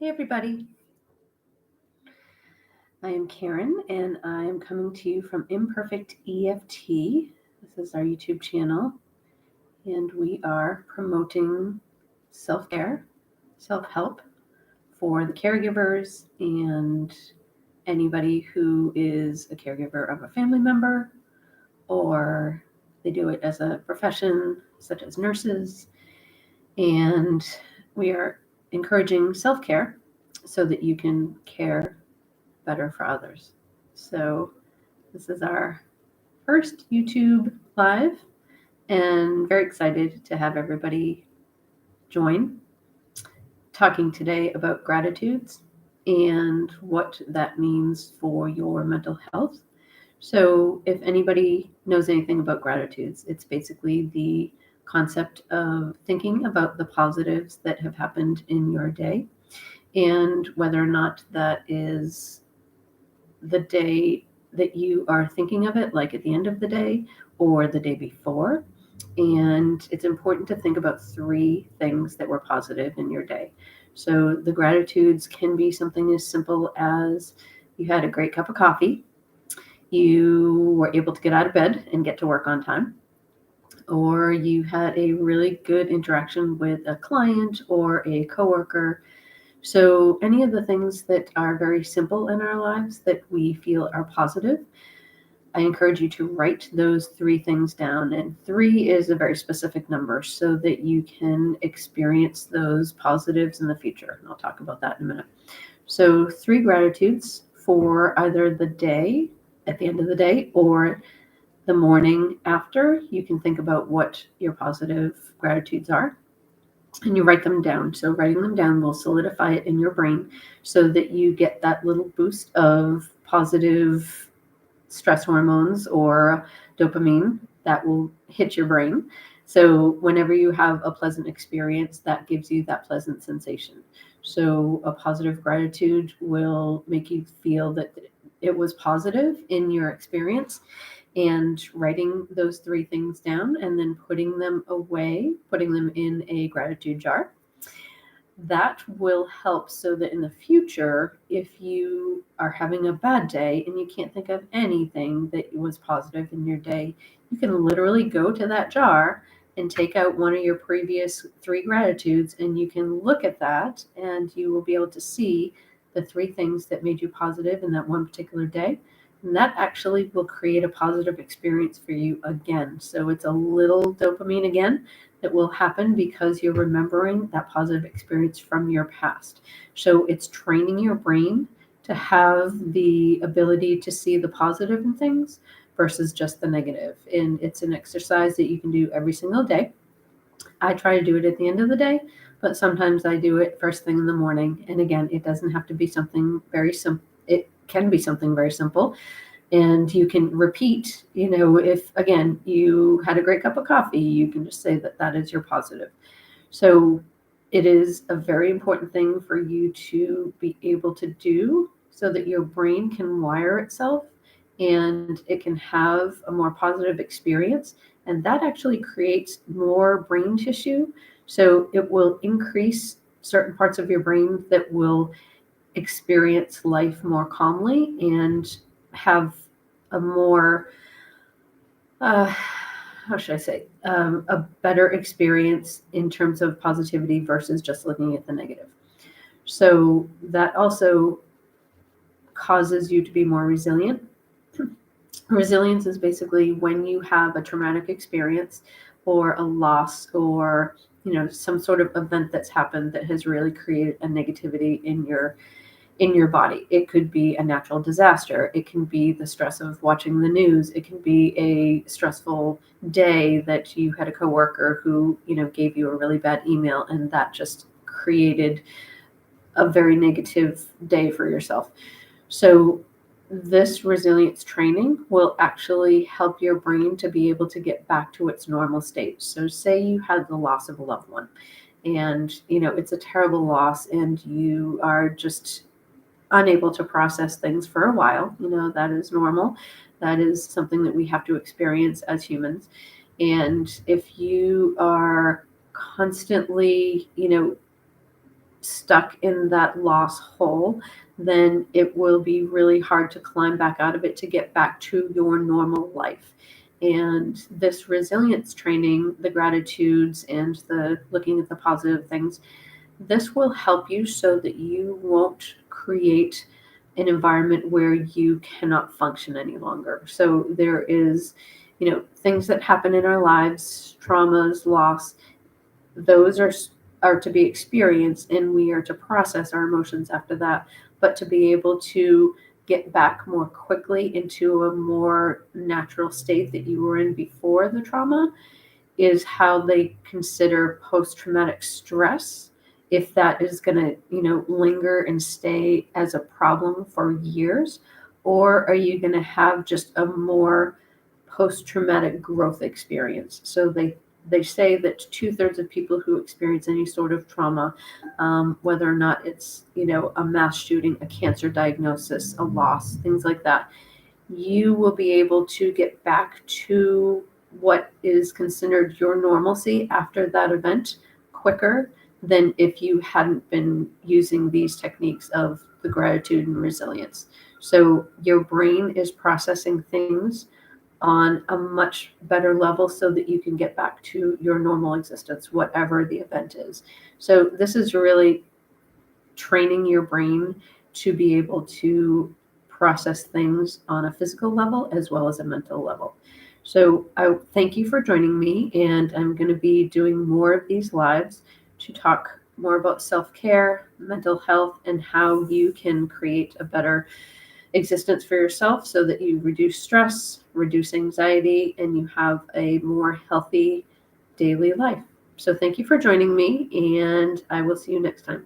Hey everybody, I am Karen and I am coming to you from Imperfect EFT. This is our YouTube channel and we are promoting self-care, self-help for the caregivers and anybody who is a caregiver of a family member or they do it as a profession such as nurses. And we are encouraging self-care so that you can care better for others. So this is our first YouTube live and very excited to have everybody join. Talking today about gratitudes and what that means for your mental health. So if anybody knows anything about gratitudes, it's basically the concept of thinking about the positives that have happened in your day and whether or not that is the day that you are thinking of it, like at the end of the day or the day before. And it's important to think about three things that were positive in your day. So the gratitudes can be something as simple as you had a great cup of coffee, you were able to get out of bed and get to work on time, or you had a really good interaction with a client or a coworker. So any of the things that are very simple in our lives that we feel are positive, I encourage you to write those three things down. And three is a very specific number so that you can experience those positives in the future. And I'll talk about that in a minute. So 3 gratitudes for either the day, at the end of the day, or the morning after. You can think about what your positive gratitudes are and you write them down. So writing them down will solidify it in your brain so that you get that little boost of positive stress hormones or dopamine that will hit your brain. So whenever you have a pleasant experience, that gives you that pleasant sensation. So a positive gratitude will make you feel that it was positive in your experience. And writing those 3 things down and then putting them away, putting them in a gratitude jar, that will help so that in the future, if you are having a bad day and you can't think of anything that was positive in your day, you can literally go to that jar and take out one of your previous 3 gratitudes and you can look at that and you will be able to see the 3 things that made you positive in that one particular day. And that actually will create a positive experience for you again. So it's a little dopamine again that will happen because you're remembering that positive experience from your past. So it's training your brain to have the ability to see the positive in things versus just the negative. And it's an exercise that you can do every single day. I try to do it at the end of the day, but sometimes I do it first thing in the morning. And again, it doesn't have to be something very simple. It can be something very simple. And you can repeat, if again, you had a great cup of coffee, you can just say that that is your positive. So it is a very important thing for you to be able to do so that your brain can wire itself and it can have a more positive experience. And that actually creates more brain tissue. So it will increase certain parts of your brain that will experience life more calmly and have a more, how should I say, a better experience in terms of positivity versus just looking at the negative. So that also causes you to be more resilient. Resilience is basically when you have a traumatic experience or a loss or some sort of event that's happened that has really created a negativity in your body. It could be a natural disaster. It can be the stress of watching the news. It can be a stressful day that you had a coworker who, gave you a really bad email and that just created a very negative day for yourself. So this resilience training will actually help your brain to be able to get back to its normal state. So say you had the loss of a loved one and, it's a terrible loss and you are just unable to process things for a while. That is normal. That is something that we have to experience as humans. And if you are constantly, stuck in that loss hole, then it will be really hard to climb back out of it to get back to your normal life. And this resilience training, the gratitudes and the looking at the positive things, this will help you so that you won't create an environment where you cannot function any longer. So there is, things that happen in our lives, traumas, loss, those are to be experienced, and we are to process our emotions after that. But to be able to get back more quickly into a more natural state that you were in before the trauma is how they consider post-traumatic stress, if that is going to linger and stay as a problem for years, or are you going to have just a more post-traumatic growth experience. So they say that 2/3 of people who experience any sort of trauma, whether or not it's a mass shooting, a cancer diagnosis, a loss, things like that, you will be able to get back to what is considered your normalcy after that event quicker than if you hadn't been using these techniques of the gratitude and resilience. So your brain is processing things on a much better level so that you can get back to your normal existence, whatever the event is. So this is really training your brain to be able to process things on a physical level as well as a mental level. So I thank you for joining me, and I'm going to be doing more of these lives to talk more about self-care, mental health, and how you can create a better existence for yourself so that you reduce stress, reduce anxiety, and you have a more healthy daily life. So thank you for joining me, and I will see you next time.